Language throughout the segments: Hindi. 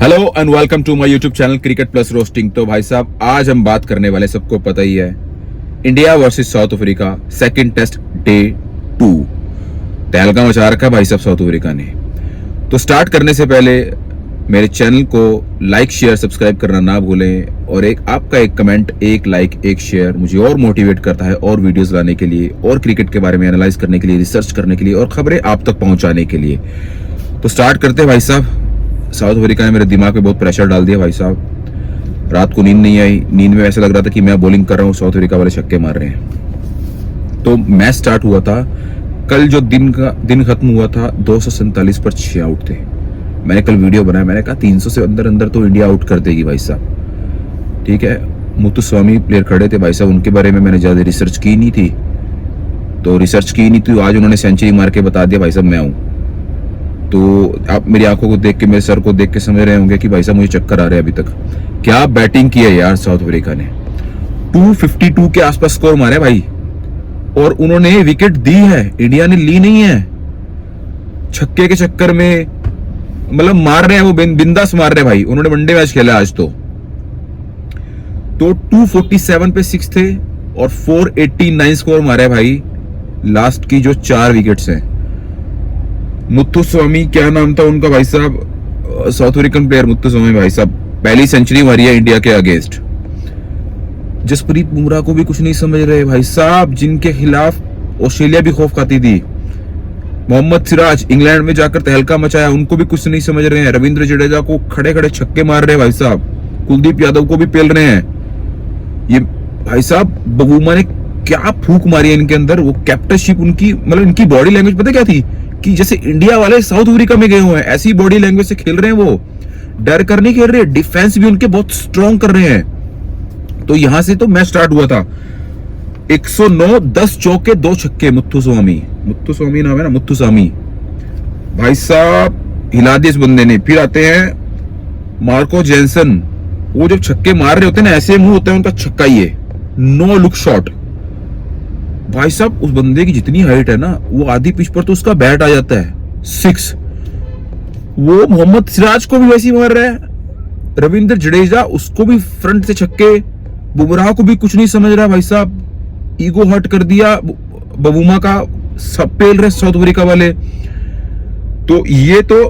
Hello and welcome to my YouTube channel cricket plus roasting. तो भाई साहब आज हम बात करने वाले, सबको पता ही है, India versus South Africa second test day 2। तहलका मचा रखा है भाई साहब साउथ अफ्रीका ने। तो स्टार्ट करने से पहले मेरे चैनल को लाइक शेयर सब्सक्राइब करना ना भूलें, और आपका एक कमेंट, एक लाइक, एक शेयर मुझे और मोटिवेट करता है और वीडियोस लाने के लिए, और क्रिकेट के बारे में एनालाइज करने के लिए, रिसर्च करने के लिए, और खबरें आप तक पहुंचाने के लिए। तो स्टार्ट करते हैं भाई साहब। साउथ अफ्रीका ने मेरे दिमाग पे बहुत प्रेशर डाल दिया भाई साहब। रात को नींद नहीं आई, नींद में ऐसा लग रहा था कि मैं बॉलिंग कर रहा हूँ, साउथ अफ्रीका वाले छक्के मार रहे हैं। तो मैच स्टार्ट हुआ था कल, जो दिन खत्म हुआ था 247 पर 6 आउट थे। मैंने कल वीडियो बनाया, मैंने कहा 300 से अंदर तो इंडिया आउट कर देगी भाई साहब। ठीक है, मुत्तुस्वामी प्लेयर खड़े थे भाई साहब, उनके बारे में मैंने ज्यादा रिसर्च की नहीं थी, आज उन्होंने सेंचुरी मार के बता दिया भाई साहब मैं हूँ। तो आप मेरी आंखों को देख के, मेरे सर को देख के समझ रहे होंगे कि भाई साहब मुझे चक्कर आ रहे हैं। अभी तक क्या बैटिंग की है यार साउथ अफ्रीका ने। 252 के आसपास स्कोर मारे भाई, और उन्होंने विकेट दी है, इंडिया ने ली नहीं है। छक्के के चक्कर में मतलब मार रहे हैं वो, बिंदास मार रहे हैं भाई। उन्होंने वनडे मैच खेला आज। तो 247 पे 6 थे और 489 स्कोर मारे भाई लास्ट की जो 4 विकेट्स हैं। मुत्तुस्वामी, क्या नाम था उनका भाई साहब, साउथ अफ्रीकन प्लेयर मुत्तुस्वामी भाई साहब, पहली सेंचुरी मारी है इंडिया के अगेंस्ट। जसप्रीत बुमराह को भी कुछ नहीं समझ रहे भाई साहब, जिनके खिलाफ ऑस्ट्रेलिया भी खौफ खाती थी। मोहम्मद सिराज इंग्लैंड में जाकर तहलका मचाया, उनको भी कुछ नहीं समझ रहे हैं। रविंद्र जडेजा को खड़े खड़े छक्के मार रहे हैं भाई साहब, कुलदीप यादव को भी पेल रहे हैं। ये भाई साहब बबूमा ने क्या फूंक मारी है इनके अंदर, वो कैप्टनशिप उनकी, मतलब इनकी बॉडी लैंग्वेज पता क्या थी कि जैसे इंडिया वाले साउथ अफ्रीका में गए हुए हैं, ऐसी बॉडी लैंग्वेज से खेल रहे हैं। वो डर कर नहीं खेल रहे, डिफेंस भी उनके बहुत स्ट्रॉन्ग कर रहे हैं। तो यहां से तो मैच स्टार्ट हुआ था। 109, 10 चौके 2 छक्के। मुत्तुस्वामी नाम है ना, मुत्तुस्वामी भाई साहब हिला दिया इस बंदे ने। फिर आते हैं मार्को जेनसन, वो जब छक्के मार रहे होते हैं ना, ऐसे मुंह होता है उनका, छक्का ही है, नो लुक शॉट भाई साहब। उस बंदे की जितनी हाइट है ना, वो आधी पिच पर तो उसका बैट आ जाता है 6। वो मोहम्मद सिराज को भी वैसे ही मार रहा है। रविंद्र जडेजा, उसको भी फ्रंट से छक्के। बुमराह को भी कुछ नहीं समझ रहा भाई साहब, ईगो हर्ट कर दिया बबूमा का। सब पेल रहे साउथ अफ्रीका वाले। तो ये तो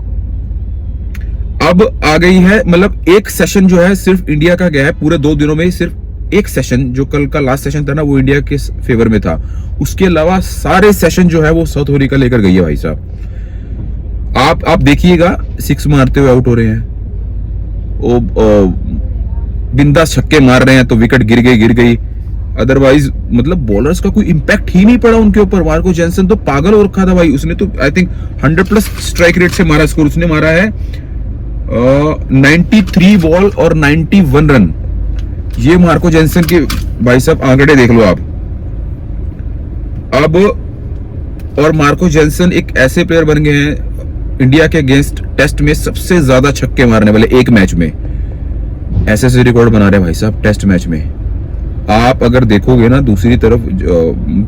अब आ गई है, मतलब एक सेशन जो है सिर्फ इंडिया का गया है पूरे 2 दिनों में। सिर्फ एक सेशन, जो कल का लास्ट सेशन था ना, वो इंडिया के फेवर में था। उसके अलावा सारे सेशन जो है वो साउथ अफ्रीका लेकर गई है भाई साहब। आप देखिएगा, 6 मारते हुए आउट हो रहे हैं, बिंदास छक्के मार रहे हैं, तो विकेट गिर गई। अदरवाइज मतलब बॉलर्स का कोई इंपैक्ट ही नहीं पड़ा उनके ऊपर। मार्को जेनसन तो पागल हो रखा था भाई, उसने तो आई थिंक 100+ स्ट्राइक रेट से मारा स्कोर। उसने मारा है 93 बॉल और 91 रन। ये मार्को जेनसन के भाई साहब आंकड़े देख लो आप अब। और मार्को जेनसन एक ऐसे प्लेयर बन गए हैं इंडिया के अगेंस्ट टेस्ट में सबसे ज्यादा छक्के मारने वाले एक मैच में। ऐसे रिकॉर्ड बना रहे हैं भाई साहब टेस्ट मैच में। आप अगर देखोगे ना दूसरी तरफ,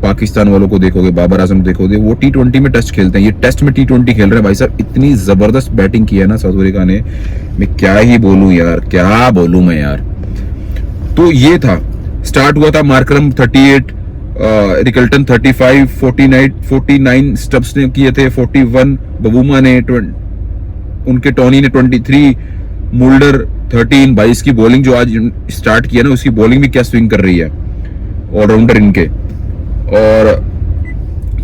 पाकिस्तान वालों को देखोगे, बाबर आजम देखोगे, वो T20 में टेस्ट खेलते हैं, ये टेस्ट में T20 खेल रहे हैं भाई साहब। इतनी जबरदस्त बैटिंग की है ना साउथ अफ्रीका ने, मैं क्या ही बोलूं यार, क्या बोलूं मैं यार। तो ये था, स्टार्ट हुआ था मार्करम 38, रिकल्टन 35, 49 स्टब्स ने किए थे, 41 बबूमा ने, उनके टोनी ने 23, मुल्डर 13। 22 की बॉलिंग जो आज स्टार्ट किया ना, उसकी बॉलिंग भी क्या स्विंग कर रही है, ऑलराउंडर इनके। और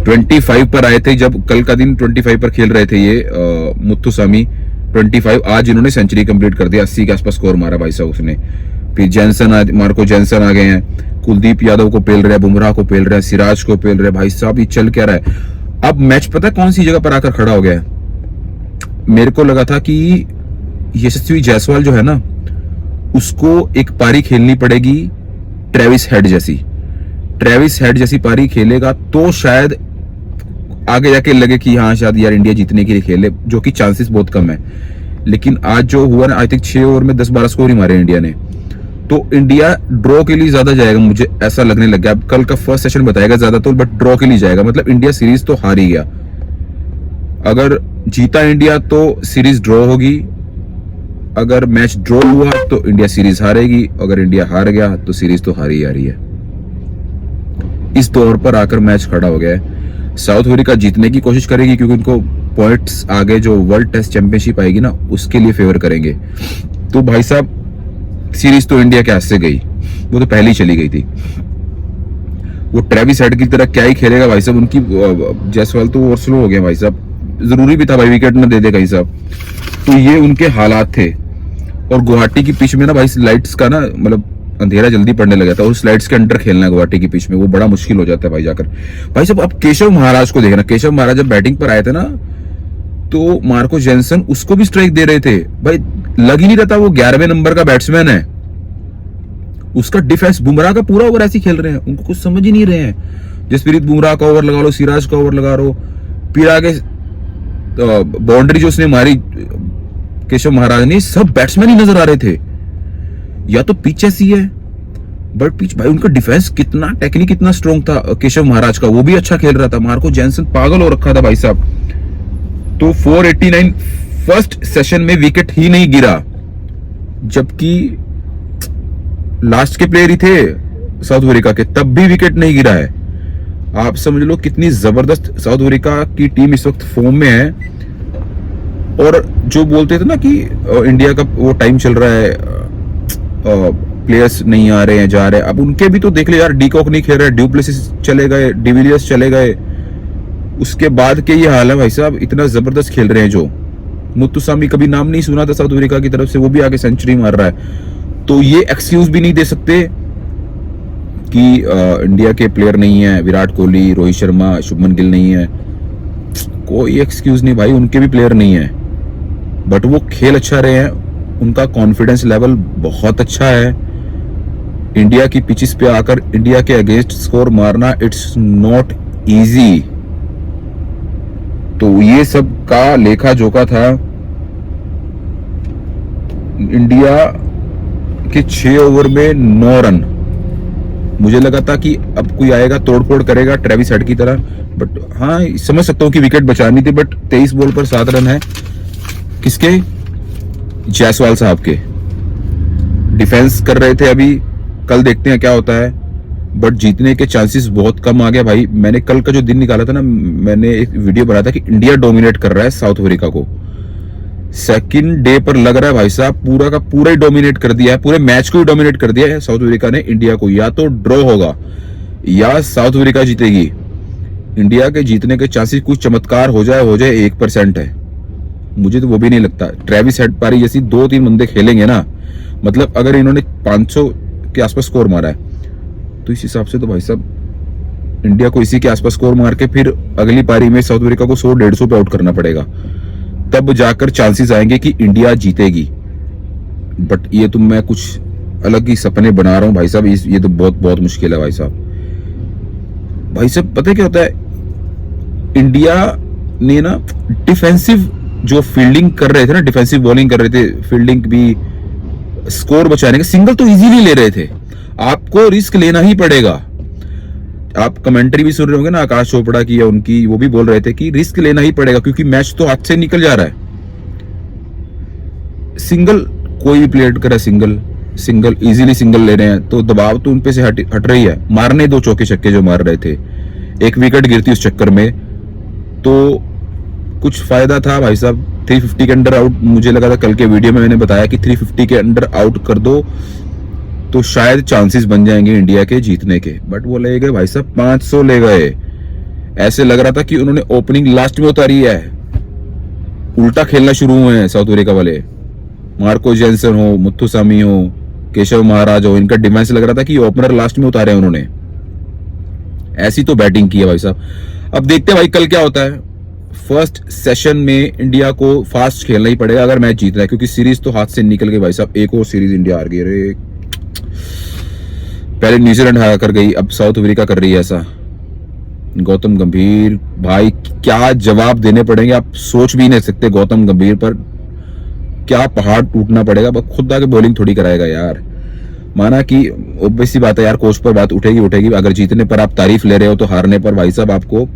25 पर आए थे, जब कल का दिन 25 पर खेल रहे थे ये मुत्तुस्वामी। 25 आज इन्होंने सेंचुरी कंप्लीट कर दिया, 80 के आसपास स्कोर मारा भाई साहब उसने। फिर मार्को जेनसन आ गए हैं, कुलदीप यादव को पेल रहे हैं, बुमराह को पेल रहे हैं, सिराज को पेल रहे हैं भाई साहब। ये चल क्या रहा है अब। मैच पता है कौन सी जगह पर आकर खड़ा हो गया है? मेरे को लगा था कि यशस्वी जायसवाल जो है ना, उसको एक पारी खेलनी पड़ेगी ट्रेविस हेड जैसी पारी खेलेगा तो शायद आगे जाके लगे कि हाँ शायद यार इंडिया जीतने के लिए खेले, जो कि चांसेस बहुत कम है। लेकिन आज जो हुआ ना, आई थिंक 6 ओवर में 10-12 स्कोर ही मारे इंडिया ने। तो इंडिया ड्रॉ के लिए ज्यादा जाएगा, मुझे ऐसा लगने लग गया। कल का फर्स्ट सेशन बताएगा ज्यादा तो, बट ड्रॉ के लिए जाएगा। मतलब इंडिया सीरीज तो हार ही गया। अगर जीता इंडिया तो सीरीज ड्रॉ होगी, अगर मैच ड्रॉ हुआ तो इंडिया सीरीज हारेगी, अगर इंडिया हार गया तो सीरीज तो हारी आ रही है। इस दौर पर आकर मैच खड़ा हो गया है। साउथ अफ्रीका जीतने की कोशिश करेगी क्योंकि उनको पॉइंट्स आगे जो वर्ल्ड टेस्ट चैंपियनशिप आएगी ना उसके लिए फेवर करेंगे। तो भाई साहब सीरीज तो इंडिया के हाथ से गई, वो तो पहले ही चली गई थी। वो ट्रेविस हेड की तरह क्या ही खेलेगा भाई साहब, उनकी जायसवाल तो और स्लो हो गया भाई साहब, जरूरी भी था भाई विकेट ना दे दे कहीं साहब। तो ये उनके हालात थे। और गुवाहाटी की पिच में ना भाई लाइट्स का ना मतलब अंधेरा जल्दी पड़ने लगा था, उस लाइट्स के अंडर खेलना है गुवाहाटी की पिच में, वो बड़ा मुश्किल हो जाता है भाई जाकर। भाई साहब अब केशव महाराज को देखना, केशव महाराज जब बैटिंग पर आए थे ना तो मार्को जेनसन उसको भी स्ट्राइक दे रहे थे भाई, लग ही नहीं रहा था वो 11वें नंबर का बैट्समैन है। उसका डिफेंस बुमराह का पूरा ओवर ऐसे खेल रहे हैं, उनको कुछ समझ ही नहीं रहे हैं। जसप्रीत बुमराह का ओवर लगा लो, सिराज का ओवर लगा लो, फिर आगे बाउंड्री जो उसने मारी केशव महाराज ने, सब बैट्समैन ही नजर आ रहे थे। या तो पिच ऐसी है, बट पिच भाई उनका डिफेंस कितना टेक्निक कितना स्ट्रॉन्ग था केशव महाराज का, वो भी अच्छा खेल रहा था। मार्को जेनसन पागल हो रखा था भाई साहब। तो 489 फर्स्ट सेशन में विकेट ही नहीं गिरा, जबकि लास्ट के प्लेयर ही थे साउथ अफ्रीका के, तब भी विकेट नहीं गिरा है। आप समझ लो कितनी जबरदस्त साउथ अफ्रीका की टीम इस वक्त फॉर्म में है। और जो बोलते थे ना कि इंडिया का वो टाइम चल रहा है, प्लेयर्स नहीं आ रहे हैं जा रहे हैं, अब उनके भी तो देख ले यार, डीकॉक नहीं खेल रहे, ड्यूप्लेसिस चले गए, डिविलियर्स चले गए, उसके बाद के ये हाल है भाई साहब। इतना जबरदस्त खेल रहे हैं जो मुत्तुसामी, कभी नाम नहीं सुना था साउथ अफ्रीका की तरफ से, वो भी आगे सेंचुरी मार रहा है। तो ये एक्सक्यूज भी नहीं दे सकते कि इंडिया के प्लेयर नहीं है, विराट कोहली, रोहित शर्मा, शुभमन गिल नहीं है, कोई एक्सक्यूज नहीं भाई, उनके भी प्लेयर नहीं है, बट वो खेल अच्छा रहे हैं, उनका कॉन्फिडेंस लेवल बहुत अच्छा है। इंडिया की पिचेस पे आकर इंडिया के अगेंस्ट स्कोर मारना इट्स नॉट इजी। तो ये सब का लेखा जोखा था। इंडिया के 6 ओवर में 9 रन, मुझे लगा था कि अब कोई आएगा तोड़फोड़ करेगा ट्रेविस हेड की तरह, बट हाँ समझ सकता हूँ कि विकेट बचानी थी, बट 23 बॉल पर 7 रन है। किसके? जायसवाल साहब के। डिफेंस कर रहे थे अभी, कल देखते हैं क्या होता है, बट जीतने के चांसेस बहुत कम आ गया भाई। मैंने कल का जो दिन निकाला था ना, मैंने एक वीडियो बनाया था कि इंडिया डोमिनेट कर रहा है साउथ अफ्रीका को। सेकंड डे पर लग रहा है भाई साहब पूरा का पूरा ही डोमिनेट कर दिया है, पूरे मैच को ही डोमिनेट कर दिया है साउथ अफ्रीका ने इंडिया को। या तो ड्रॉ होगा या साउथ अफ्रीका जीतेगी। इंडिया के जीतने के चांसेस कुछ चमत्कार हो जाए 1% है, मुझे तो वो भी नहीं लगता। ट्रेविस हेड पारी जैसी 2-3 बंदे खेलेंगे ना, मतलब अगर इन्होंने 500 के आसपास स्कोर मारा है तो इस हिसाब से तो भाई साहब इंडिया को इसी के आसपास स्कोर मार के फिर अगली पारी में साउथ अफ्रीका को 100-150 पे आउट करना पड़ेगा, तब जाकर चांसेस आएंगे कि इंडिया जीतेगी। बट ये तो मैं कुछ अलग ही सपने बना रहा हूं भाई साहब, ये तो बहुत बहुत मुश्किल है भाई साहब। भाई साहब पता है क्या होता है, इंडिया ने ना डिफेंसिव जो फील्डिंग कर रहे थे ना, डिफेंसिव बॉलिंग कर रहे थे, फील्डिंग भी, स्कोर बचाने के सिंगल तो इजीली ले रहे थे। आपको रिस्क लेना ही पड़ेगा। आप कमेंट्री भी सुन रहे होंगे ना आकाश चोपड़ा की या उनकी, वो भी बोल रहे थे कि रिस्क लेना ही पड़ेगा क्योंकि मैच तो हाथ से निकल जा रहा है। सिंगल कोई भी प्लेयर करे, सिंगल इजीली सिंगल ले रहे हैं तो दबाव तो उनपे से हट रही है। मारने 2 चौके छक्के जो मार रहे थे, 1 विकेट गिरती उस चक्कर में, तो कुछ फायदा था भाई साहब। 350 के अंडर आउट, मुझे लगा था कल के वीडियो में मैंने बताया कि 350 के अंडर आउट कर दो तो शायद चांसेस बन जाएंगे इंडिया के जीतने के, बट वो ले गए भाई साहब 500 ले गए। ऐसे लग रहा था कि उन्होंने ओपनिंग लास्ट में उतारी है, उल्टा खेलना शुरू हुए हैं साउथ अफ्रीका वाले। मार्को जेनसन हो, मुत्तुसामी हो, केशव महाराज हो, इनका डिफेंस लग रहा था कि ओपनर लास्ट में उतारे उन्होंने। ऐसी तो बैटिंग की है भाई साहब। अब देखते हैं भाई कल क्या होता है। फर्स्ट सेशन में इंडिया को फास्ट खेलना ही पड़ेगा अगर मैच जीतना है, क्योंकि सीरीज तो हाथ से निकल गई भाई साहब। एक और सीरीज इंडिया हार गई। अरे पहले न्यूजीलैंड हार कर गई, अब साउथ अफ्रीका कर रही है ऐसा। गौतम गंभीर भाई क्या जवाब देने पड़ेंगे, आप सोच भी नहीं सकते। गौतम गंभीर पर क्या पहाड़ टूटना पड़ेगा, खुद आके बॉलिंग थोड़ी कराएगा यार। माना कि ऑब्वियस सी बात है यार, कोच पर बात उठेगी। अगर जीतने पर आप तारीफ ले रहे हो तो हारने पर भाई साहब आपको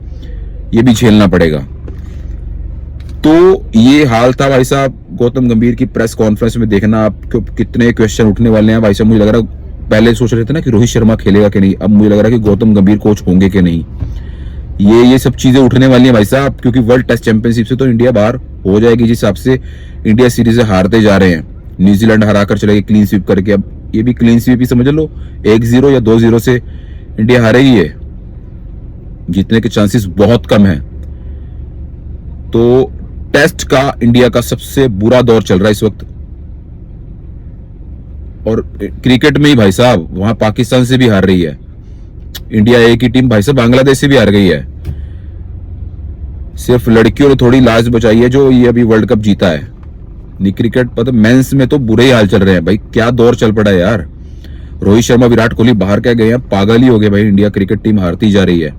ये भी झेलना पड़ेगा। तो ये हाल था भाई साहब। गौतम गंभीर की प्रेस कॉन्फ्रेंस में देखना आपको कितने क्वेश्चन उठने वाले हैं भाई साहब। मुझे लग रहा है पहले सोच रहे थे ना कि रोहित शर्मा खेलेगा कि नहीं, अब मुझे लग रहा है कि गौतम गंभीर कोच होंगे कि नहीं। ये सब चीजें उठने वाली हैं भाई साहब, क्योंकि वर्ल्ड टेस्ट चैंपियनशिप से तो इंडिया बाहर हो जाएगी जिस हिसाब से इंडिया सीरीज हारते जा रहे हैं। न्यूजीलैंड हराकर चले गए क्लीन स्वीप करके, अब ये भी क्लीन स्वीप ही समझ लो, 1-0 या 2-0 से इंडिया हारेगी है, जीतने के चांसेस बहुत कम है। तो टेस्ट का इंडिया का सबसे बुरा दौर चल रहा है इस वक्त। और क्रिकेट में ही भाई साहब वहां पाकिस्तान से भी हार रही है इंडिया, एक ही टीम भाई साहब बांग्लादेश से भी हार गई है। सिर्फ लड़कियों ने थोड़ी लाज बचाई है जो ये अभी वर्ल्ड कप जीता है। नहीं क्रिकेट पता, मेंस में तो बुरे ही हाल चल रहे हैं भाई, क्या दौर चल पड़ा है यार। रोहित शर्मा विराट कोहली बाहर क्या गए हैं, पागल ही हो गए भाई। इंडिया क्रिकेट टीम हारती जा रही है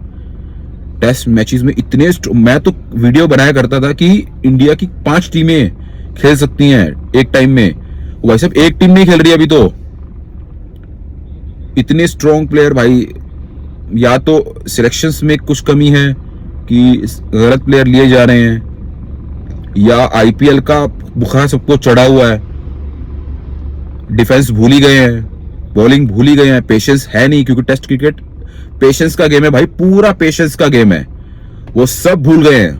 टेस्ट मैचेस में इतने। मैं तो वीडियो बनाया करता था कि इंडिया की 5 टीमें खेल सकती हैं एक टाइम में, भाई साहब एक टीम नहीं खेल रही अभी तो। इतने स्ट्रॉन्ग प्लेयर भाई, या तो सिलेक्शंस में कुछ कमी है कि गलत प्लेयर लिए जा रहे हैं, या आईपीएल का बुखार सबको चढ़ा हुआ है, डिफेंस भूल ही गए हैं, बॉलिंग भूल ही गए हैं, पेशेंस है नहीं, क्योंकि टेस्ट क्रिकेट पेशेंस का गेम है भाई, पूरा पेशेंस का गेम है, वो सब भूल गए हैं।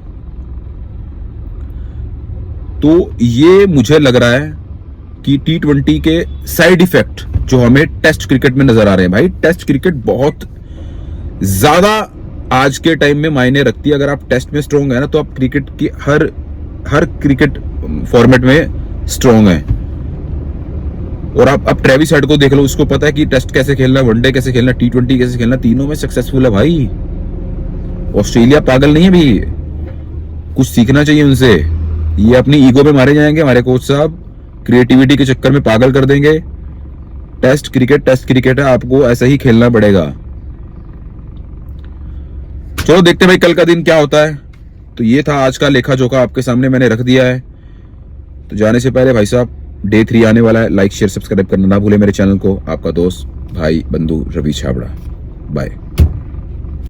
तो ये मुझे लग रहा है कि T20 के साइड इफेक्ट जो हमें टेस्ट क्रिकेट में नजर आ रहे हैं भाई। टेस्ट क्रिकेट बहुत ज्यादा आज के टाइम में मायने रखती है। अगर आप टेस्ट में स्ट्रॉन्ग है ना, तो आप क्रिकेट की हर क्रिकेट फॉर्मेट में स्ट्रॉन्ग है। और आप ट्रेविस हेड को देख लो, उसको पता है कि टेस्ट कैसे खेलना, वनडे कैसे खेलना, T20 कैसे खेलना, तीनों में सक्सेसफुल है भाई। ऑस्ट्रेलिया पागल नहीं है भाई, कुछ सीखना चाहिए उनसे। ये अपनी ईगो में मारे जाएंगे हमारे कोच साहब, क्रिएटिविटी के चक्कर में पागल कर देंगे। टेस्ट क्रिकेट है, आपको ऐसा ही खेलना पड़ेगा। चलो देखते हैं भाई कल का दिन क्या होता है। तो ये था आज का लेखा जोखा, आपके सामने मैंने रख दिया है। तो जाने से पहले भाई साहब डे 3 आने वाला है, लाइक शेयर सब्सक्राइब करना ना भूले मेरे चैनल को। आपका दोस्त भाई बंधु रवि छाबड़ा, बाय।